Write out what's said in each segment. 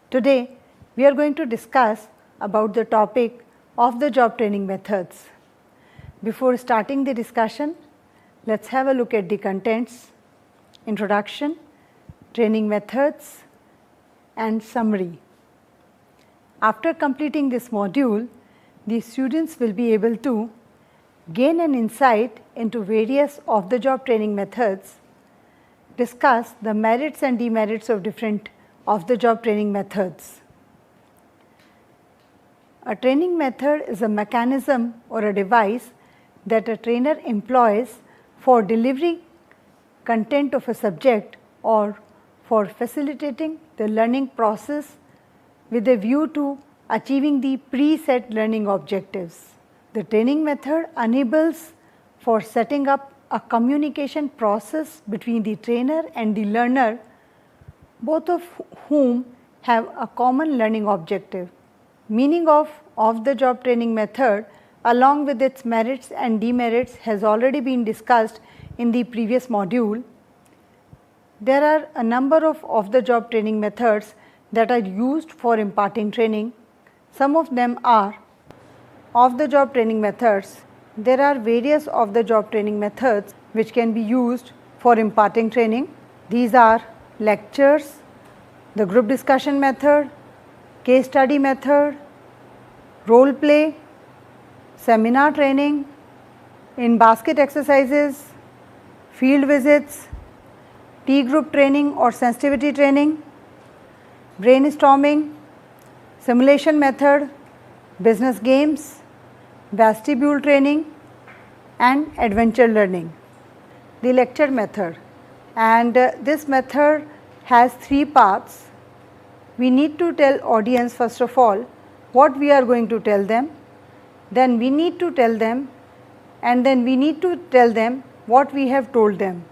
Today we are going to discuss about the topic of the job training methods. Before starting the discussion, let's have a look at the contents, introduction, training methods and summary. After completing this module, the students will be able to gain an insight into various off-the-job training methods, discuss the merits and demerits of different off-the-job training methods. A training method is a mechanism or a device that a trainer employs for delivering content of a subject or for facilitating the learning process with a view to achieving the preset learning objectives. The training method enables for setting up a communication process between the trainer and the learner, both of whom have a common learning objective. Meaning of off-the-job training method along with its merits and demerits has already been discussed in the previous module. There are a number of off-the-job training methods that are used for imparting training. Some of them are off-the-job training methods. There are various off-the-job training methods which can be used for imparting training. These are lectures, the group discussion method, case study method, role play, seminar training, in-basket exercises, field visits, T-group training or sensitivity training, brainstorming, simulation method, business games, vestibule training and adventure learning. The lecture method, and this method has three parts. We need to tell audience first of all what we are going to tell them, then we need to tell them, and then we need to tell them what we have told them.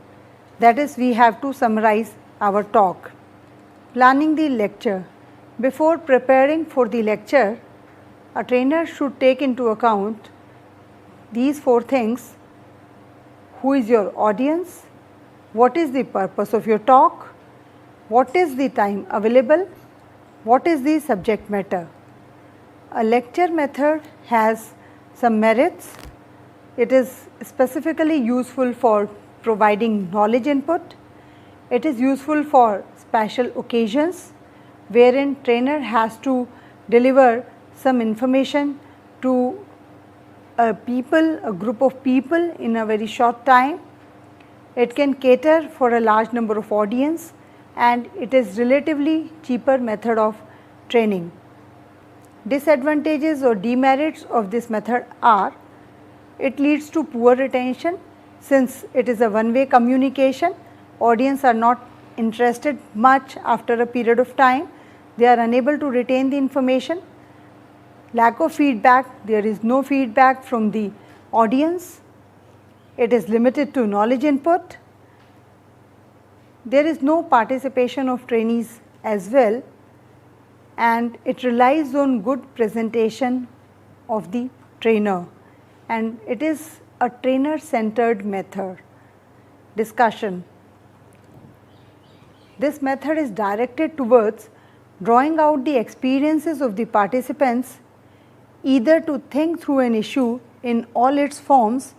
That is, we have to summarize our talk. Planning the lecture. Before preparing for the lecture, a trainer should take into account these four things: who is your audience, what is the purpose of your talk, what is the time available, what is the subject matter. A lecture method has some merits. It is specifically useful for providing knowledge input. It is useful for special occasions wherein trainer has to deliver some information to a group of people in a very short time. It can cater for a large number of audience and it is relatively cheaper method of training. Disadvantages or demerits of this method are: it leads to poor retention since it is a one-way communication. Audience are not interested much after a period of time. They are unable to retain the information. Lack of feedback, there is no feedback from the audience. It is limited to knowledge input. There is no participation of trainees as well, and it relies on good presentation of the trainer, and it is a trainer centered method. Discussion. This method is directed towards drawing out the experiences of the participants, either to think through an issue in all its forms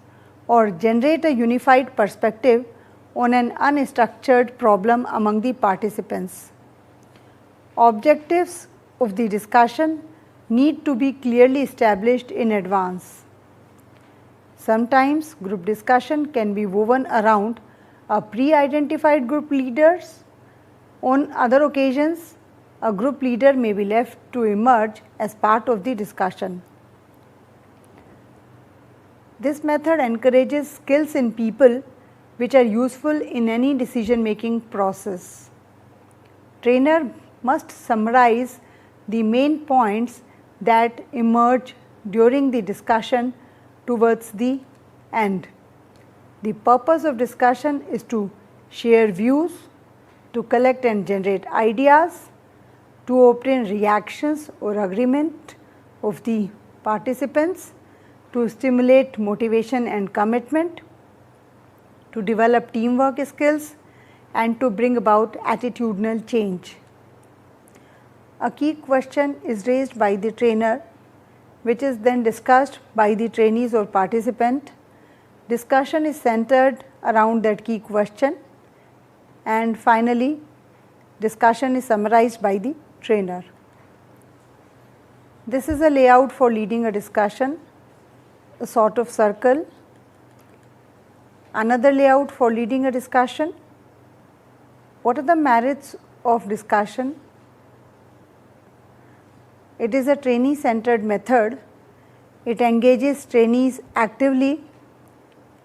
or generate a unified perspective on an unstructured problem among the participants. Objectives of the discussion need to be clearly established in advance. Sometimes group discussion can be woven around a pre-identified group leaders. On other occasions, a group leader may be left to emerge as part of the discussion. This method encourages skills in people which are useful in any decision making process. Trainer must summarize the main points that emerge during the discussion towards the end. The purpose of discussion is to share views, to collect and generate ideas, to obtain reactions or agreement of the participants, to stimulate motivation and commitment, to develop teamwork skills and to bring about attitudinal change. a key question is raised by the trainer, which is then discussed by the trainees or participant. Discussion is centered around that key question, and finally discussion is summarized by the trainer. This is a layout for leading a discussion, a sort of circle. Another layout for leading a discussion. What are the merits of discussion? It is a trainee centered method. It engages trainees actively.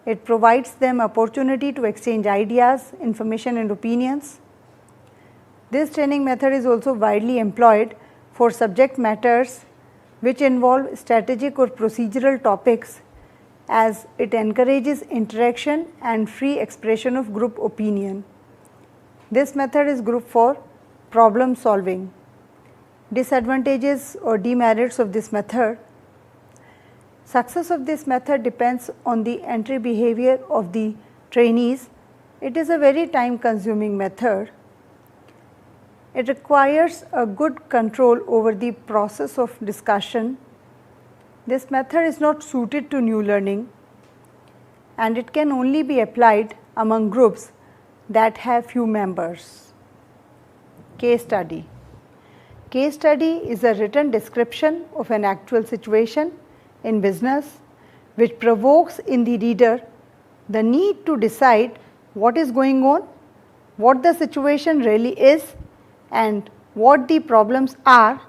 It provides them opportunity to exchange ideas, information and opinions. This training method is also widely employed for subject matters which involve strategic or procedural topics, as it encourages interaction and free expression of group opinion. This method is grouped for problem solving. Disadvantages or demerits of this method. Success of this method depends on the entry behavior of the trainees. It is a very time consuming method. It requires a good control over the process of discussion. This method is not suited to new learning, and it can only be applied among groups that have few members. Case study. Case study is a written description of an actual situation in business which provokes in the reader the need to decide what is going on, what the situation really is, and what the problems are,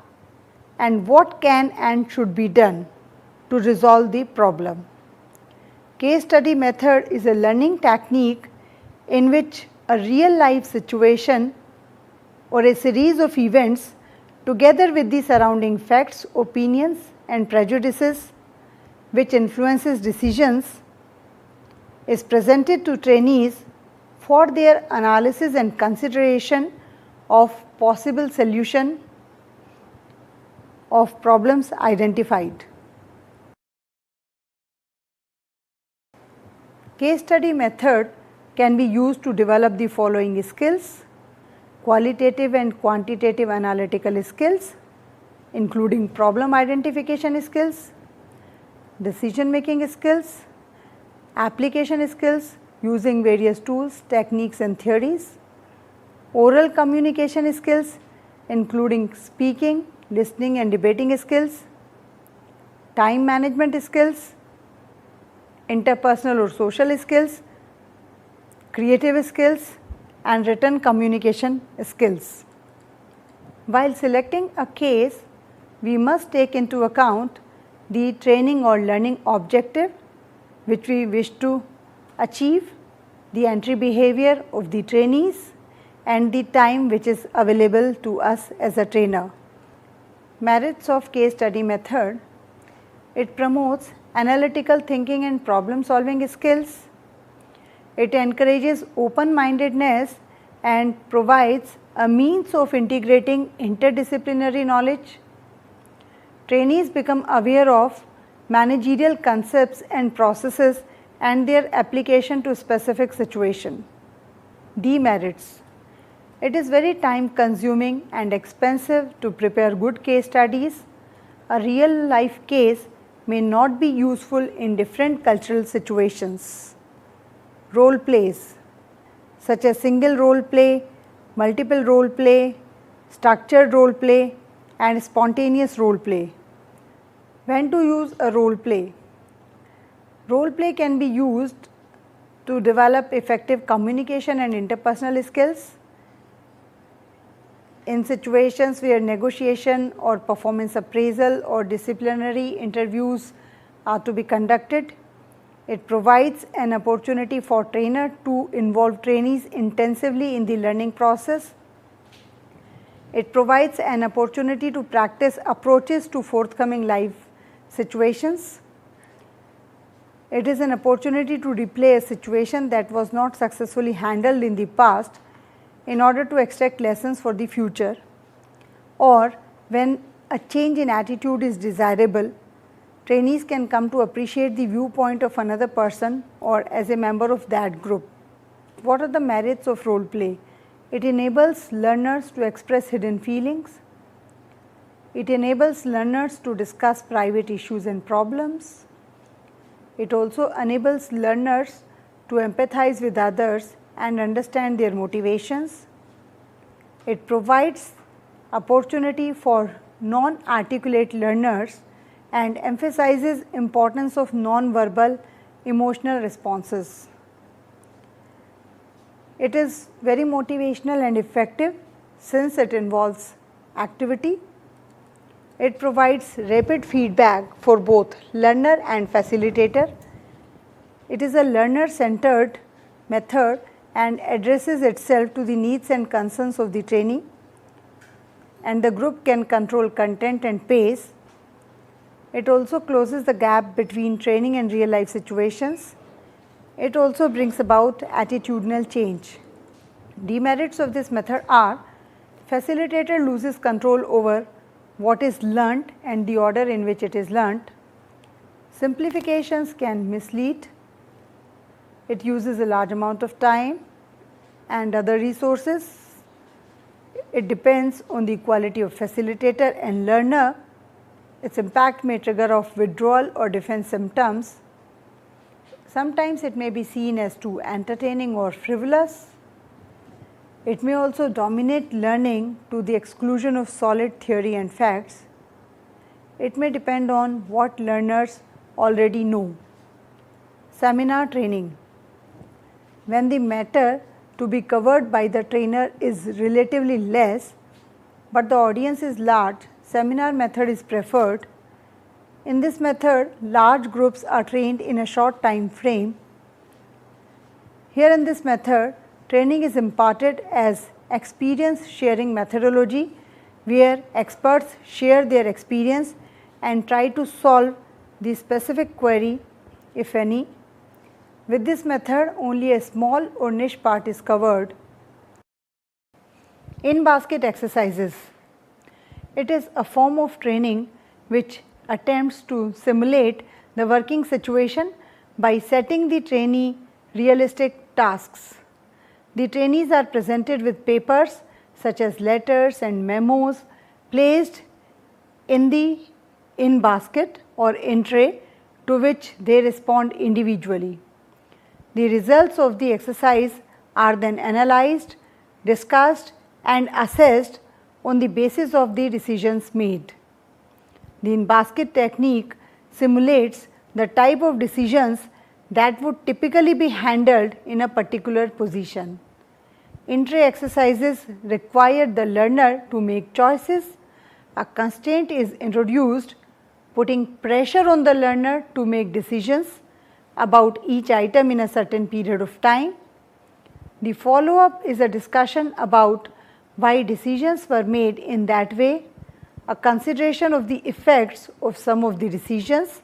and what can and should be done to resolve the problem. Case study method is a learning technique in which a real life situation or a series of events, together with the surrounding facts, opinions and prejudices which influences decisions, is presented to trainees for their analysis and consideration of possible solution of problems identified. Case study method can be used to develop the following skills: qualitative and quantitative analytical skills, including problem identification skills, decision making skills, application skills using various tools, techniques and theories, oral communication skills including speaking, listening and debating skills, time management skills, interpersonal or social skills, creative skills and written communication skills. While selecting a case, we must take into account the training or learning objective which we wish to achieve, the entry behavior of the trainees and the time which is available to us as a trainer. Merits of case study method. It promotes analytical thinking and problem solving skills. It encourages open-mindedness and provides a means of integrating interdisciplinary knowledge. Trainees become aware of managerial concepts and processes and their application to specific situation. Demerits. It is very time consuming and expensive to prepare good case studies. A real life case may not be useful in different cultural situations. Role plays such as single role play, multiple role play, structured role play and spontaneous role play. When to use a role play? Role play can be used to develop effective communication and interpersonal skills in situations where negotiation or performance appraisal or disciplinary interviews are to be conducted. It provides an opportunity for trainer to involve trainees intensively in the learning process. It provides an opportunity to practice approaches to forthcoming life situations. It is an opportunity to replay a situation that was not successfully handled in the past in order to extract lessons for the future, or when a change in attitude is desirable, trainees can come to appreciate the viewpoint of another person or as a member of that group. What are the merits of role play? It enables learners to express hidden feelings, It enables learners to discuss private issues and problems. It also enables learners to empathize with others and understand their motivations. It provides opportunity for non-articulate learners and emphasizes importance of non-verbal emotional responses. It is very motivational and effective since it involves activity. It provides rapid feedback for both learner and facilitator. It is a learner-centered method and addresses itself to the needs and concerns of the trainee, and the group can control content and pace. It also closes the gap between training and real life situations. It also brings about attitudinal change. Demerits of this method are: facilitator loses control over what is learnt and the order in which it is learnt. Simplifications can mislead. It uses a large amount of time and other resources. It depends on the quality of facilitator and learner. Its impact may trigger off withdrawal or defense symptoms. Sometimes it may be seen as too entertaining or frivolous. It may also dominate learning to the exclusion of solid theory and facts. It may depend on what learners already know. Seminar training. When the matter to be covered by the trainer is relatively less, but the audience is large, seminar method is preferred. In this method, large groups are trained in a short time frame. Here in this method, training is imparted as experience sharing methodology, where experts share their experience and try to solve the specific query, if any. With this method, only a small or niche part is covered. In-basket exercises. It is a form of training which attempts to simulate the working situation by setting the trainee realistic tasks. The trainees are presented with papers such as letters and memos placed in the in-basket or in-tray, to which they respond individually. The results of the exercise are then analyzed, discussed and assessed on the basis of the decisions made. The in-basket technique simulates the type of decisions that would typically be handled in a particular position. In-tray exercises require the learner to make choices. A constraint is introduced, putting pressure on the learner to make decisions about each item in a certain period of time. The follow-up is a discussion about why decisions were made in that way, a consideration of the effects of some of the decisions,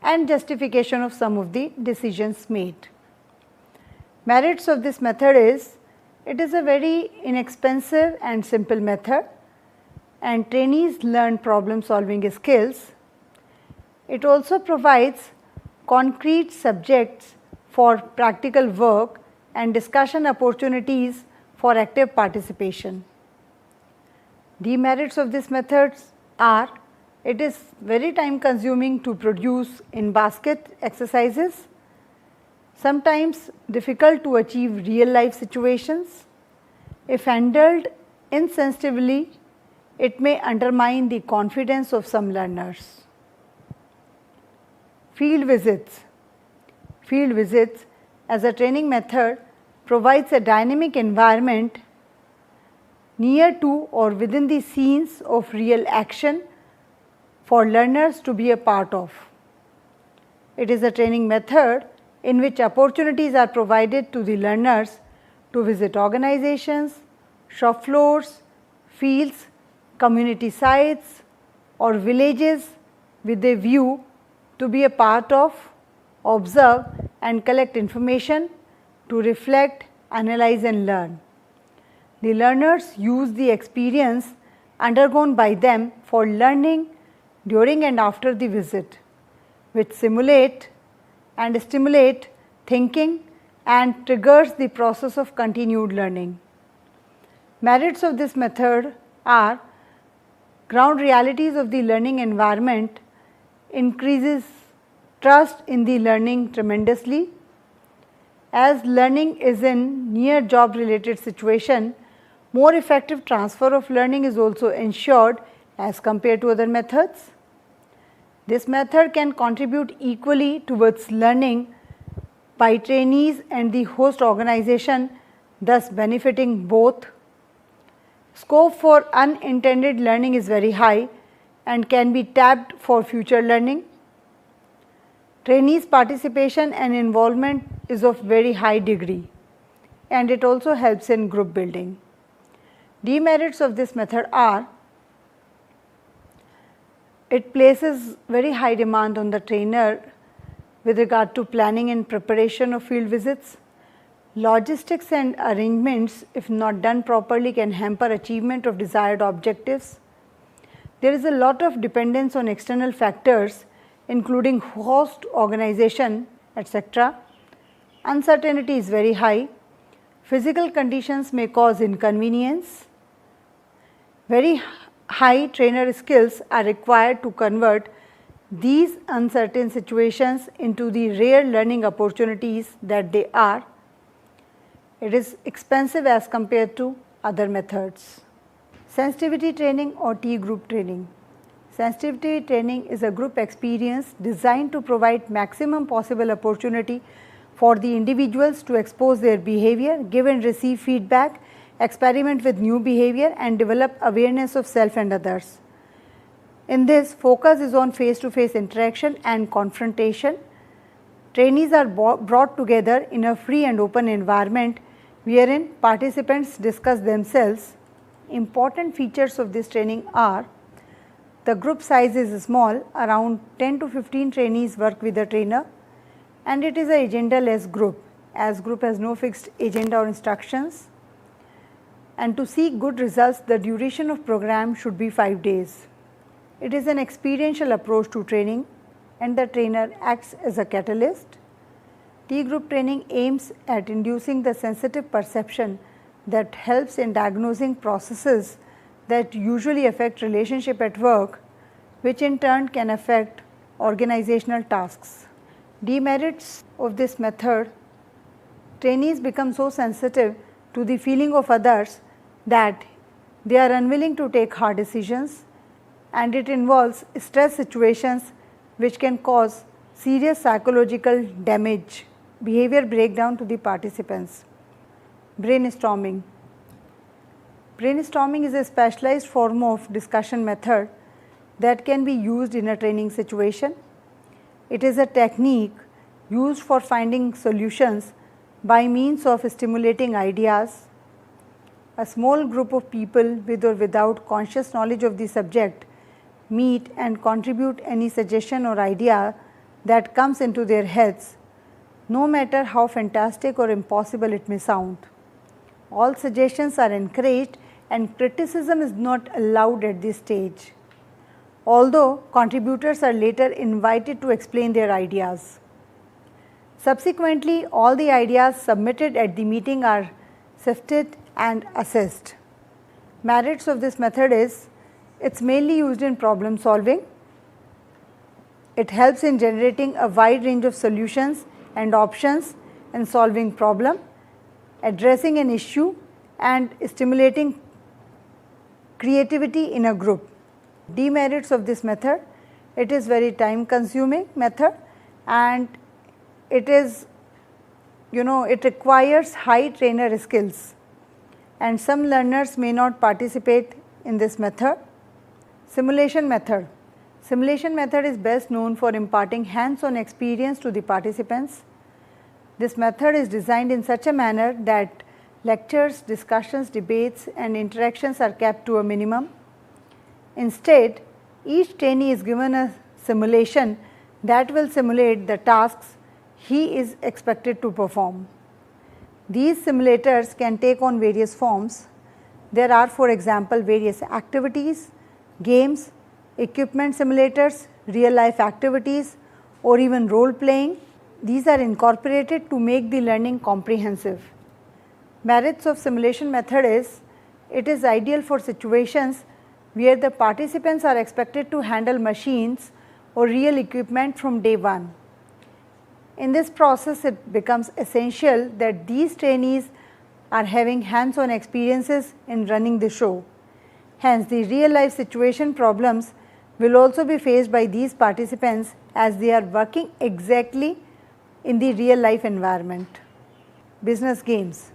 and justification of some of the decisions made. Merits of this method is: it is a very inexpensive and simple method, and trainees learn problem solving skills. It also provides concrete subjects for practical work and discussion opportunities for active participation. Demerits of this method are: it is very time consuming to produce in-basket exercises, sometimes difficult to achieve real life situations. If handled insensitively, it may undermine the confidence of some learners. Field visits. Field visits as a training method provides a dynamic environment near to or within the scenes of real action for learners to be a part of. It is a training method in which opportunities are provided to the learners to visit organizations, shop floors, fields, community sites or villages with a view to be a part of, observe and collect information, to reflect, analyze and learn. The learners use the experience undergone by them for learning during and after the visit, which simulate and stimulate thinking and triggers the process of continued learning. Merits of this method are: Ground realities of the learning environment increases trust in the learning tremendously. As learning is in near job related situation, more effective transfer of learning is also ensured as compared to other methods. This method can contribute equally towards learning by trainees and the host organization, thus benefiting both. Scope for unintended learning is very high and can be tapped for future learning. Trainees' participation and involvement is of very high degree, and it also helps in group building. Demerits of this method are: it places very high demand on the trainer with regard to planning and preparation of field visits. Logistics and arrangements, if not done properly, can hamper achievement of desired objectives. There is a lot of dependence on external factors including host organization, etc. Uncertainty is very high. Physical conditions may cause inconvenience. Very high trainer skills are required to convert these uncertain situations into the rare learning opportunities that they are. It is expensive as compared to other methods. Sensitivity training or T group training. Sensitivity training is a group experience designed to provide maximum possible opportunity for the individuals to expose their behavior, give and receive feedback, experiment with new behavior and develop awareness of self and others. In this, focus is on face-to-face interaction and confrontation. Trainees are brought together in a free and open environment wherein participants discuss themselves. Important features of this training are: the group size is small, around 10 to 15 trainees work with the trainer, and it is an agenda-less group, as group has no fixed agenda or instructions. And to seek good results, the duration of program should be 5 days. It is an experiential approach to training and the trainer acts as a catalyst. T group training aims at inducing the sensitive perception that helps in diagnosing processes that usually affect relationship at work, which in turn can affect organizational tasks. Demerits of this method: trainees become so sensitive to the feeling of others that they are unwilling to take hard decisions, and it involves stress situations which can cause serious psychological damage, behavior breakdown to the participants. Brainstorming. Brainstorming is a specialized form of discussion method that can be used in a training situation. It is a technique used for finding solutions by means of stimulating ideas. A small group of people with or without conscious knowledge of the subject meet and contribute any suggestion or idea that comes into their heads, no matter how fantastic or impossible it may sound. All suggestions are encouraged and criticism is not allowed at this stage, although contributors are later invited to explain their ideas. Subsequently, all the ideas submitted at the meeting are sifted and assessed. Merits of this method is: it's mainly used in problem solving. It helps in generating a wide range of solutions and options in solving problem, addressing an issue and stimulating creativity in a group. Demerits of this method: it is very time consuming method and it is, it requires high trainer skills and some learners may not participate in this method. Simulation method. Simulation method is best known for imparting hands-on experience to the participants. This method is designed in such a manner that lectures, discussions, debates and interactions are kept to a minimum. Instead, each trainee is given a simulation that will simulate the tasks he is expected to perform. These simulators can take on various forms. There are, for example, various activities, games, equipment simulators, real life activities or even role playing. These are incorporated to make the learning comprehensive. Merits of simulation method is: it is ideal for situations where the participants are expected to handle machines or real equipment from day one. In this process, it becomes essential that these trainees are having hands-on experiences in running the show. Hence, the real-life situation problems will also be faced by these participants as they are working exactly in the real-life environment. Business games.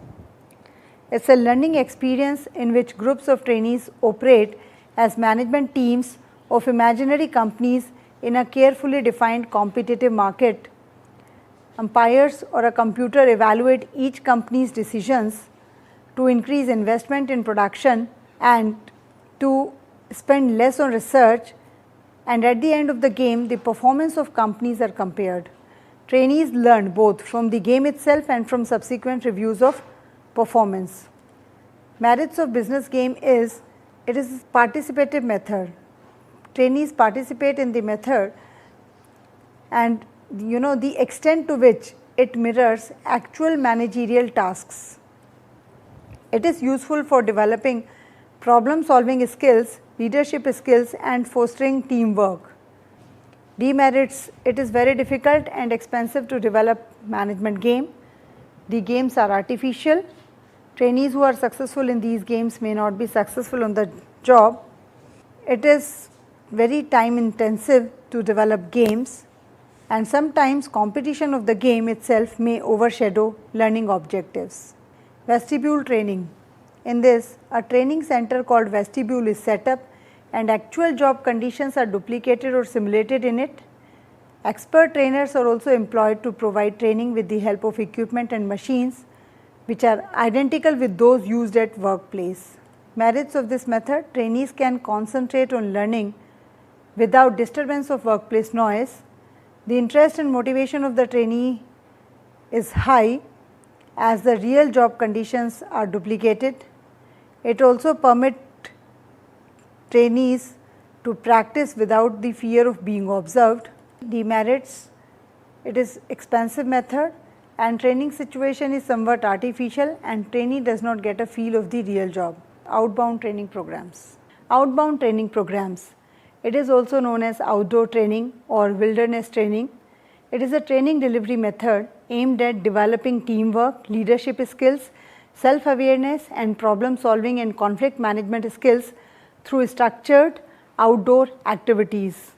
It's a learning experience in which groups of trainees operate as management teams of imaginary companies in a carefully defined competitive market. Umpires or a computer evaluate each company's decisions to increase investment in production and to spend less on research, and at the end of the game the performance of companies are compared. Trainees learn both from the game itself and from subsequent reviews of performance. Merits of business game is, it is a participative method. Trainees participate in the method, and the extent to which it mirrors actual managerial tasks. It is useful for developing problem solving skills, leadership skills and fostering teamwork. Demerits, it is very difficult and expensive to develop management game. The games are artificial. Trainees who are successful in these games may not be successful on the job. It is very time intensive to develop games, and sometimes competition of the game itself may overshadow learning objectives. Vestibule training. In this, a training center called vestibule is set up and actual job conditions are duplicated or simulated in it. Expert trainers are also employed to provide training with the help of equipment and machines which are identical with those used at workplace. Merits of this method: trainees can concentrate on learning without disturbance of workplace noise. The interest and motivation of the trainee is high as the real job conditions are duplicated. It also permits trainees to practice without the fear of being observed. Demerits: it is expensive method and training situation is somewhat artificial and trainee does not get a feel of the real job. Outbound training programs. Outbound training programs. It is also known as outdoor training or wilderness training. It is a training delivery method aimed at developing teamwork, leadership skills, self-awareness and problem solving and conflict management skills through structured outdoor activities.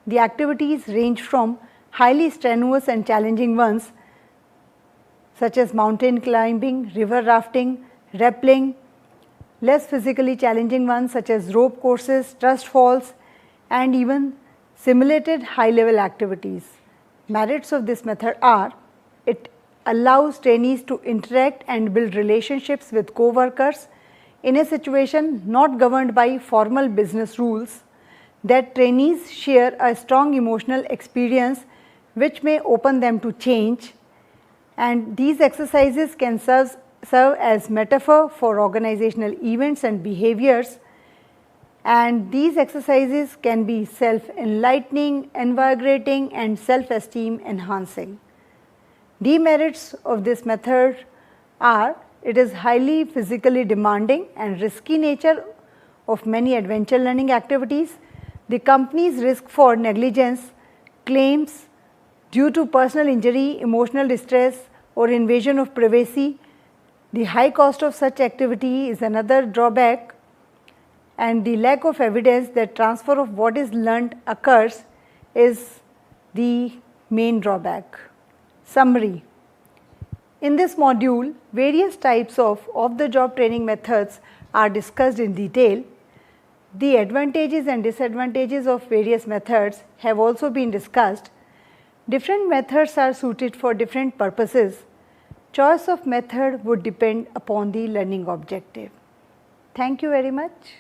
The activities range from highly strenuous and challenging ones such as mountain climbing, river rafting, rappelling, less physically challenging ones such as rope courses, trust falls and even simulated high level activities. Merits of this method are: it allows trainees to interact and build relationships with co-workers in a situation not governed by formal business rules, that trainees share a strong emotional experience which may open them to change, and these exercises can serve as metaphor for organizational events and behaviors, and these exercises can be self-enlightening, invigorating and self-esteem enhancing. Demerits of this method are: it is highly physically demanding and risky nature of many adventure learning activities. The company's risk for negligence claims due to personal injury, emotional distress or invasion of privacy. The high cost of such activity is another drawback, and the lack of evidence that transfer of what is learnt occurs is the main drawback. Summary: in this module, various types of off-the-job training methods are discussed in detail. The advantages and disadvantages of various methods have also been discussed. Different methods are suited for different purposes. Choice of method would depend upon the learning objective. Thank you very much.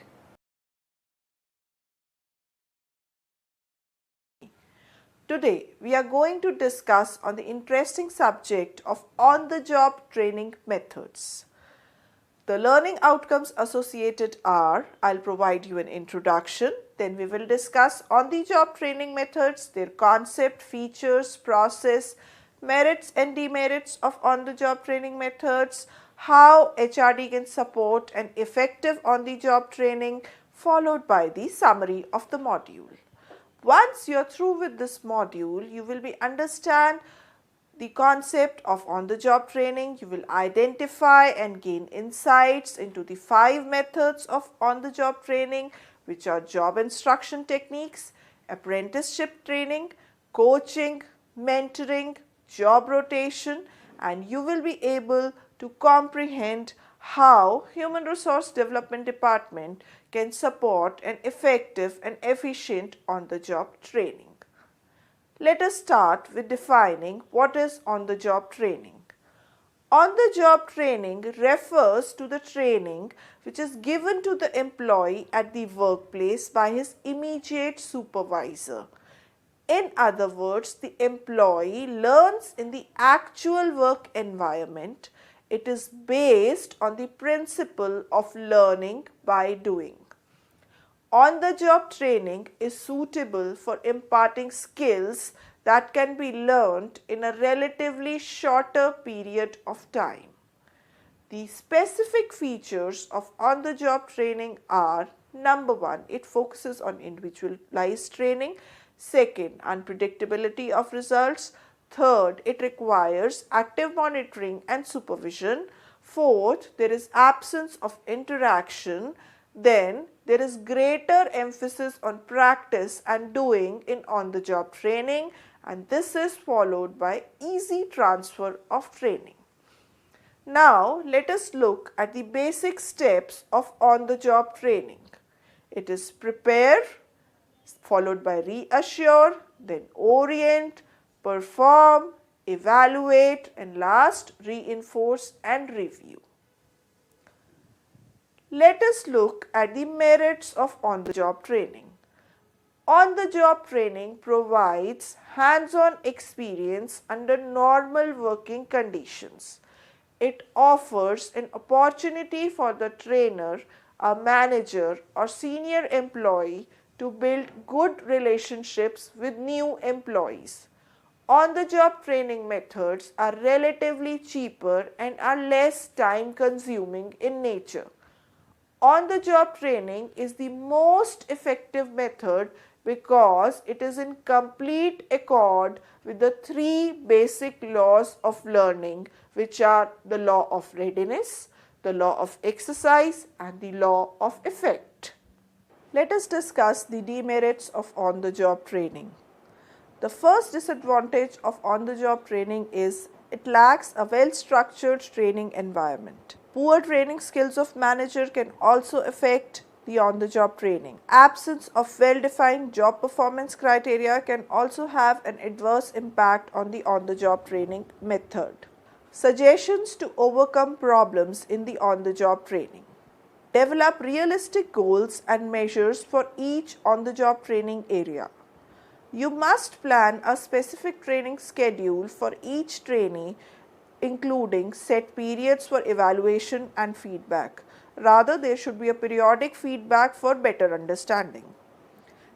Today, we are going to discuss on the interesting subject of on-the-job training methods. The learning outcomes associated are: I'll provide you an introduction, then we will discuss on-the-job training methods, their concept, features, process, merits and demerits of on-the-job training methods, how HRD can support an effective on-the-job training, followed by the summary of the module. Once you are through with this module, you will understand the concept of on-the-job training. You will identify and gain insights into the 5 methods of on-the-job training, which are job instruction techniques, apprenticeship training, coaching, mentoring, job rotation, and you will be able to comprehend how Human Resource Development Department can support an effective and efficient on-the-job training. Let us start with defining what is on-the-job training. On-the-job training refers to the training which is given to the employee at the workplace by his immediate supervisor. In other words, the employee learns in the actual work environment. It is based on the principle of learning by doing. On-the-job training is suitable for imparting skills that can be learned in a relatively shorter period of time. The specific features of on-the-job training are: number 1, it focuses on individualized training. Second, unpredictability of results. Third, it requires active monitoring and supervision. Fourth, there is absence of interaction. Then there is greater emphasis on practice and doing in on-the-job training, and this is followed by easy transfer of training. Now let us look at the basic steps of on-the-job training. It is prepare, followed by reassure, then orient, perform, evaluate, and last reinforce and review. Let us look at the merits of on-the-job training. On-the-job training provides hands-on experience under normal working conditions. It offers an opportunity for the trainer, a manager, or senior employee to build good relationships with new employees. On-the-job training methods are relatively cheaper and are less time-consuming in nature. On-the-job training is the most effective method because it is in complete accord with the 3 basic laws of learning, which are the law of readiness, the law of exercise, and the law of effect. Let us discuss the demerits of on-the-job training. The first disadvantage of on-the-job training is it lacks a well-structured training environment. Poor training skills of manager can also affect the on-the-job training. Absence of well-defined job performance criteria can also have an adverse impact on the on-the-job training method. Suggestions to overcome problems in the on-the-job training. Develop realistic goals and measures for each on-the-job training area. You must plan a specific training schedule for each trainee, including set periods for evaluation and feedback. Rather, there should be a periodic feedback for better understanding.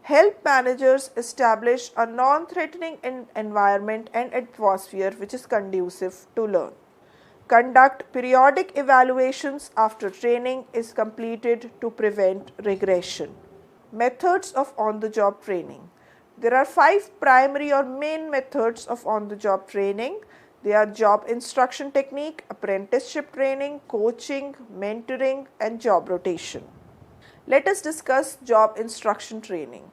Help managers establish a non-threatening environment and atmosphere which is conducive to learn. Conduct periodic evaluations after training is completed to prevent regression. Methods of on-the-job training. There are 5 primary or main methods of on-the-job training. They are job instruction technique, apprenticeship training, coaching, mentoring, and job rotation. Let us discuss job instruction training.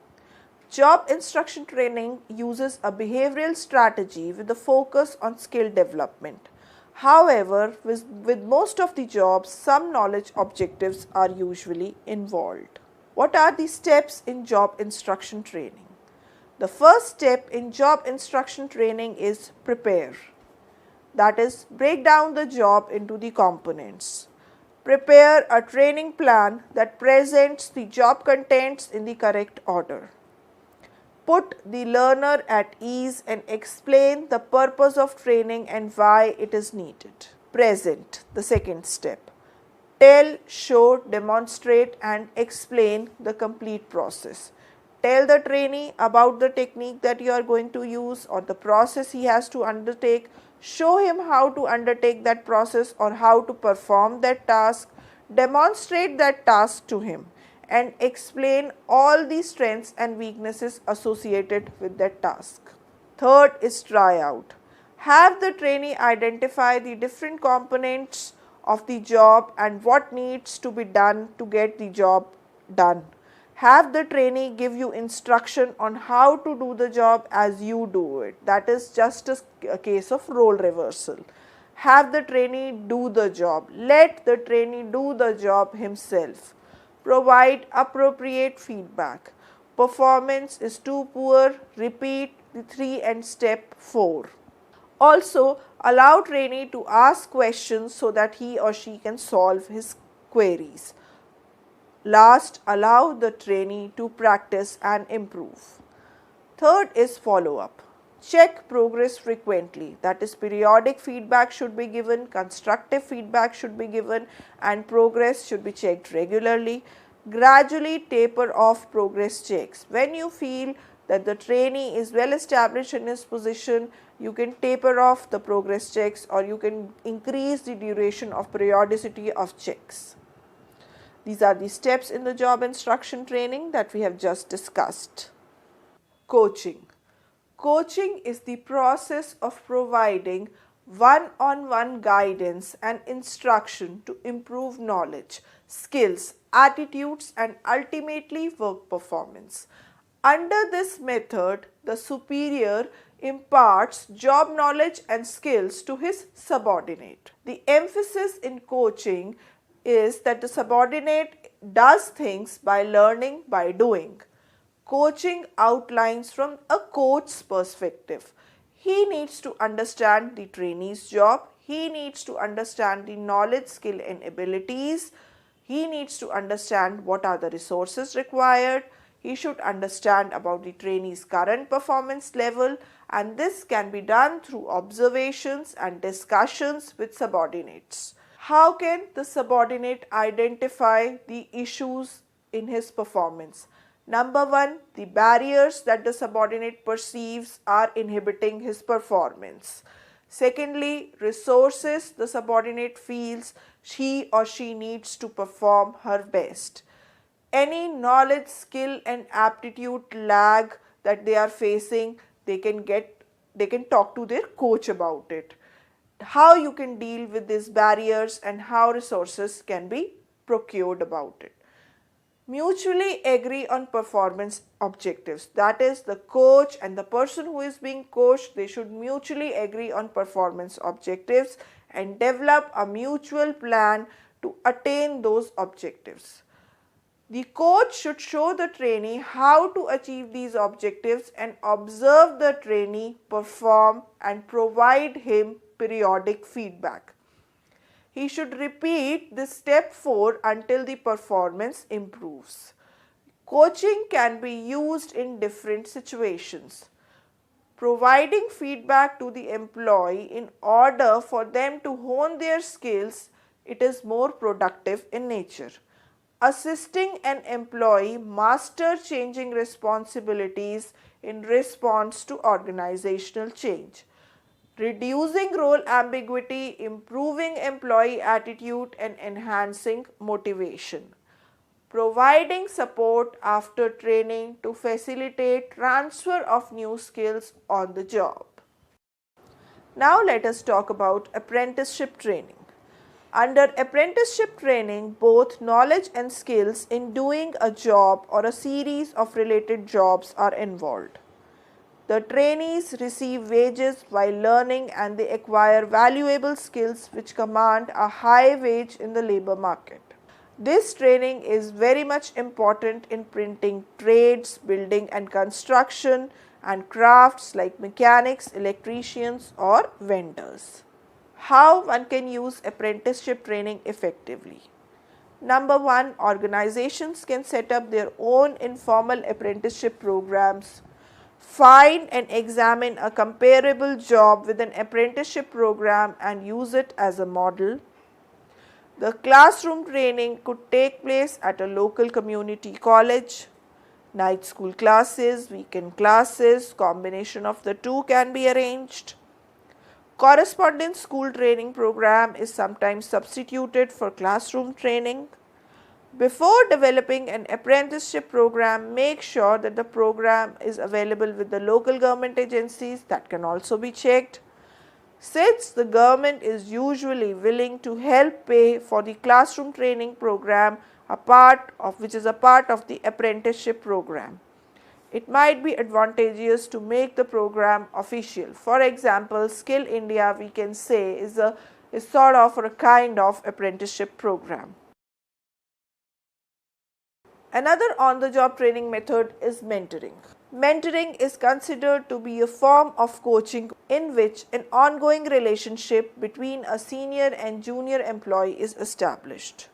Job instruction training uses a behavioral strategy with a focus on skill development. However, with most of the jobs, some knowledge objectives are usually involved. What are the steps in job instruction training? The first step in job instruction training is prepare. That is, break down the job into the components. Prepare a training plan that presents the job contents in the correct order. Put the learner at ease and explain the purpose of training and why it is needed. Present, the second step. Tell, show, demonstrate, and explain the complete process. Tell the trainee about the technique that you are going to use or the process he has to undertake. Show him how to undertake that process or how to perform that task. Demonstrate that task to him. and explain all the strengths and weaknesses associated with that task. Third is try out. Have the trainee identify the different components of the job and what needs to be done to get the job done. Have the trainee give you instruction on how to do the job as you do it. That is just a case of role reversal. Have the trainee do the job. Let the trainee do the job himself. Provide appropriate feedback. Performance is too poor. Repeat the 3 and step 4. Also, allow trainee to ask questions so that he or she can solve his queries. Last, allow the trainee to practice and improve. Third is follow up. Check progress frequently. That is, periodic feedback should be given, constructive feedback should be given, and progress should be checked regularly. Gradually taper off progress checks. When you feel that the trainee is well established in his position, you can taper off the progress checks, or you can increase the duration of periodicity of checks. These are the steps in the job instruction training that we have just discussed. Coaching. Coaching is the process of providing one-on-one guidance and instruction to improve knowledge, skills, attitudes, and ultimately work performance. Under this method, the superior imparts job knowledge and skills to his subordinate. The emphasis in coaching is that the subordinate does things by learning by doing. Coaching outlines from a coach's perspective. He needs to understand the trainee's job. He needs to understand the knowledge, skill, and abilities. He needs to understand what are the resources required. He should understand about the trainee's current performance level, and this can be done through observations and discussions with subordinates. How can the subordinate identify the issues in his performance? Number one, the barriers that the subordinate perceives are inhibiting his performance. Secondly, resources the subordinate feels he or she needs to perform her best. Any knowledge, skill, and aptitude lag that they are facing, they can talk to their coach about it. How you can deal with these barriers and how resources can be procured about it. Mutually agree on performance objectives. That is, the coach and the person who is being coached, they should mutually agree on performance objectives and develop a mutual plan to attain those objectives. The coach should show the trainee how to achieve these objectives and observe the trainee perform and provide him periodic feedback. He should repeat this step 4 until the performance improves. Coaching can be used in different situations. Providing feedback to the employee in order for them to hone their skills, it is more productive in nature. Assisting an employee master changing responsibilities in response to organizational change. Reducing role ambiguity, improving employee attitude, and enhancing motivation. Providing support after training to facilitate transfer of new skills on the job. Now let us talk about apprenticeship training. Under apprenticeship training, both knowledge and skills in doing a job or a series of related jobs are involved. The trainees receive wages while learning, and they acquire valuable skills which command a high wage in the labor market. This training is very much important in printing trades, building and construction, and crafts like mechanics, electricians, or vendors. How one can use apprenticeship training effectively? Number one, organizations can set up their own informal apprenticeship programs. Find and examine a comparable job with an apprenticeship program and use it as a model. The classroom training could take place at a local community college. Night school classes, weekend classes, combination of the two can be arranged. Correspondence school training program is sometimes substituted for classroom training. Before developing an apprenticeship program, make sure that the program is available with the local government agencies. That can also be checked. Since the government is usually willing to help pay for the classroom training program, which is a part of the apprenticeship program, it might be advantageous to make the program official. For example, Skill India, we can say, is sort of a kind of apprenticeship program. Another on-the-job training method is mentoring. Mentoring is considered to be a form of coaching in which an ongoing relationship between a senior and junior employee is established.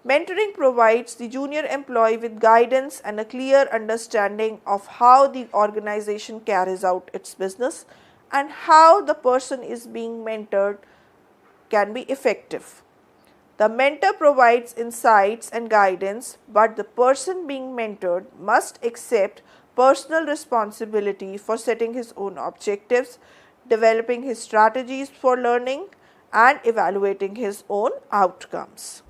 Mentoring provides the junior employee with guidance and a clear understanding of how the organization carries out its business and how the person is being mentored can be effective. The mentor provides insights and guidance, but the person being mentored must accept personal responsibility for setting his own objectives, developing his strategies for learning, and evaluating his own outcomes.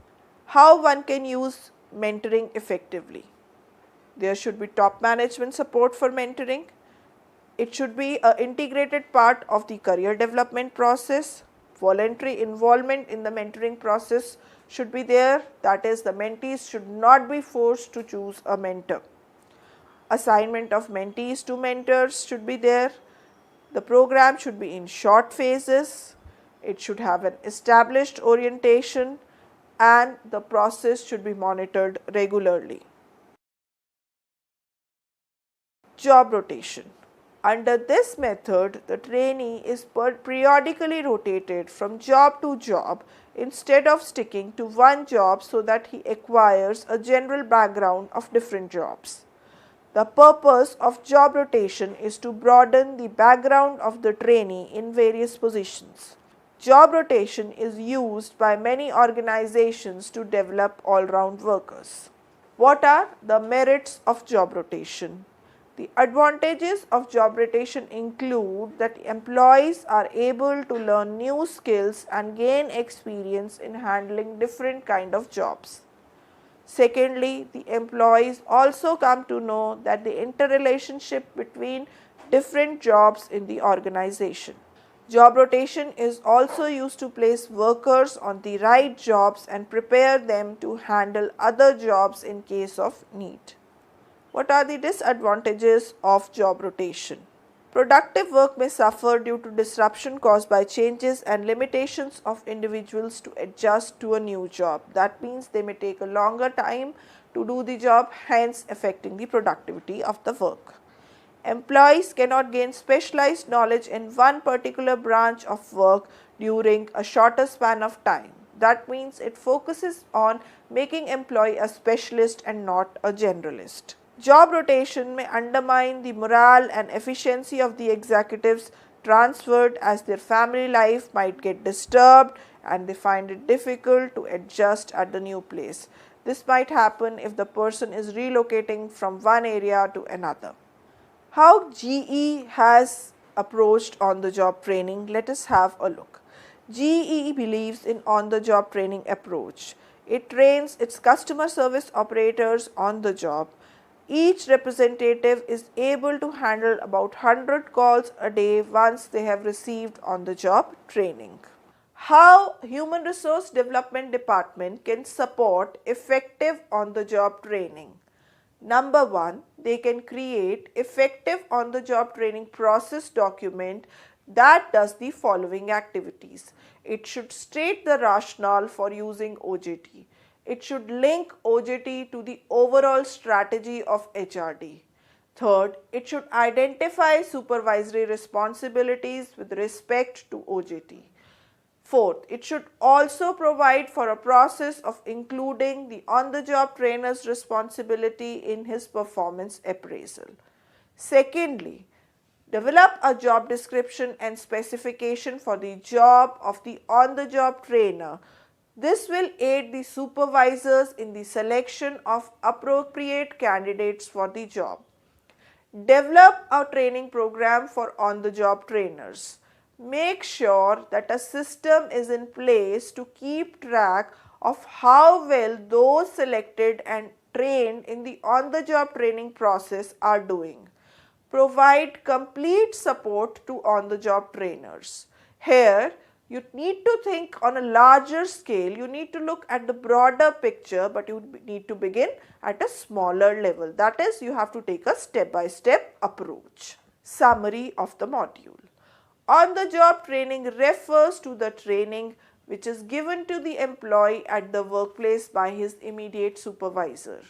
How one can use mentoring effectively? There should be top management support for mentoring. It should be an integrated part of the career development process. Voluntary involvement in the mentoring process should be there, that is, the mentees should not be forced to choose a mentor. Assignment of mentees to mentors should be there. The program should be in short phases. It should have an established orientation and the process should be monitored regularly. Job rotation. Under this method, the trainee is periodically rotated from job to job instead of sticking to one job so that he acquires a general background of different jobs. The purpose of job rotation is to broaden the background of the trainee in various positions. Job rotation is used by many organizations to develop all-round workers. What are the merits of job rotation? The advantages of job rotation include that employees are able to learn new skills and gain experience in handling different kinds of jobs. Secondly, the employees also come to know that the interrelationship between different jobs in the organization. Job rotation is also used to place workers on the right jobs and prepare them to handle other jobs in case of need. What are the disadvantages of job rotation? Productive work may suffer due to disruption caused by changes and limitations of individuals to adjust to a new job. That means they may take a longer time to do the job, hence affecting the productivity of the work. Employees cannot gain specialized knowledge in one particular branch of work during a shorter span of time. That means it focuses on making employee a specialist and not a generalist. Job rotation may undermine the morale and efficiency of the executives transferred, as their family life might get disturbed and they find it difficult to adjust at the new place. This might happen if the person is relocating from one area to another. How GE has approached on-the-job training? Let us have a look. GE believes in on-the-job training approach. It trains its customer service operators on the job. Each representative is able to handle about 100 calls a day once they have received on-the-job training. How Human Resource Development Department can support effective on-the-job training? Number one, they can create effective on-the-job training process document that does the following activities. It should state the rationale for using OJT. It should link OJT to the overall strategy of HRD. Third, it should identify supervisory responsibilities with respect to OJT. Fourth, it should also provide for a process of including the on-the-job trainer's responsibility in his performance appraisal. Secondly, develop a job description and specification for the job of the on-the-job trainer. This will aid the supervisors in the selection of appropriate candidates for the job. Develop a training program for on-the-job trainers. Make sure that a system is in place to keep track of how well those selected and trained in the on-the-job training process are doing. Provide complete support to on-the-job trainers. Here, you need to think on a larger scale. You need to look at the broader picture, but you need to begin at a smaller level. That is, you have to take a step-by-step approach. Summary of the module. On-the-job training refers to the training which is given to the employee at the workplace by his immediate supervisor.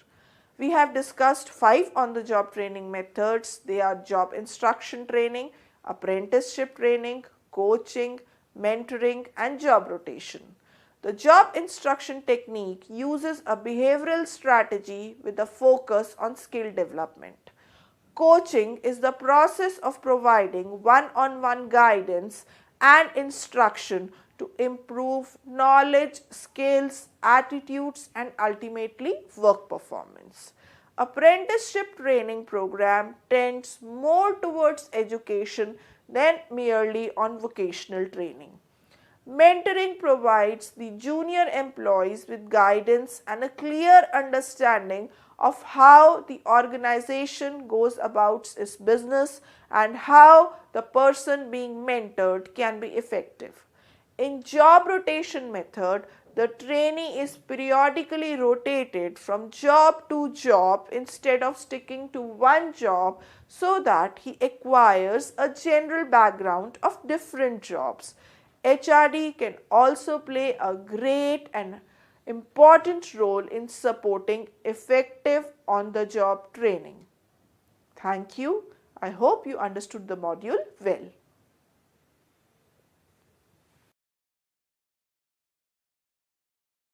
We have discussed 5 on-the-job training methods. They are job instruction training, apprenticeship training, coaching, mentoring and job rotation. The job instruction technique uses a behavioral strategy with a focus on skill development. Coaching is the process of providing one-on-one guidance and instruction to improve knowledge, skills, attitudes and ultimately work performance. Apprenticeship training program tends more towards education than merely on vocational training. Mentoring provides the junior employees with guidance and a clear understanding of how the organization goes about its business and how the person being mentored can be effective. In job rotation method, the trainee is periodically rotated from job to job instead of sticking to one job so that he acquires a general background of different jobs. HRD can also play a great and important role in supporting effective on-the-job training. Thank you. I hope you understood the module well.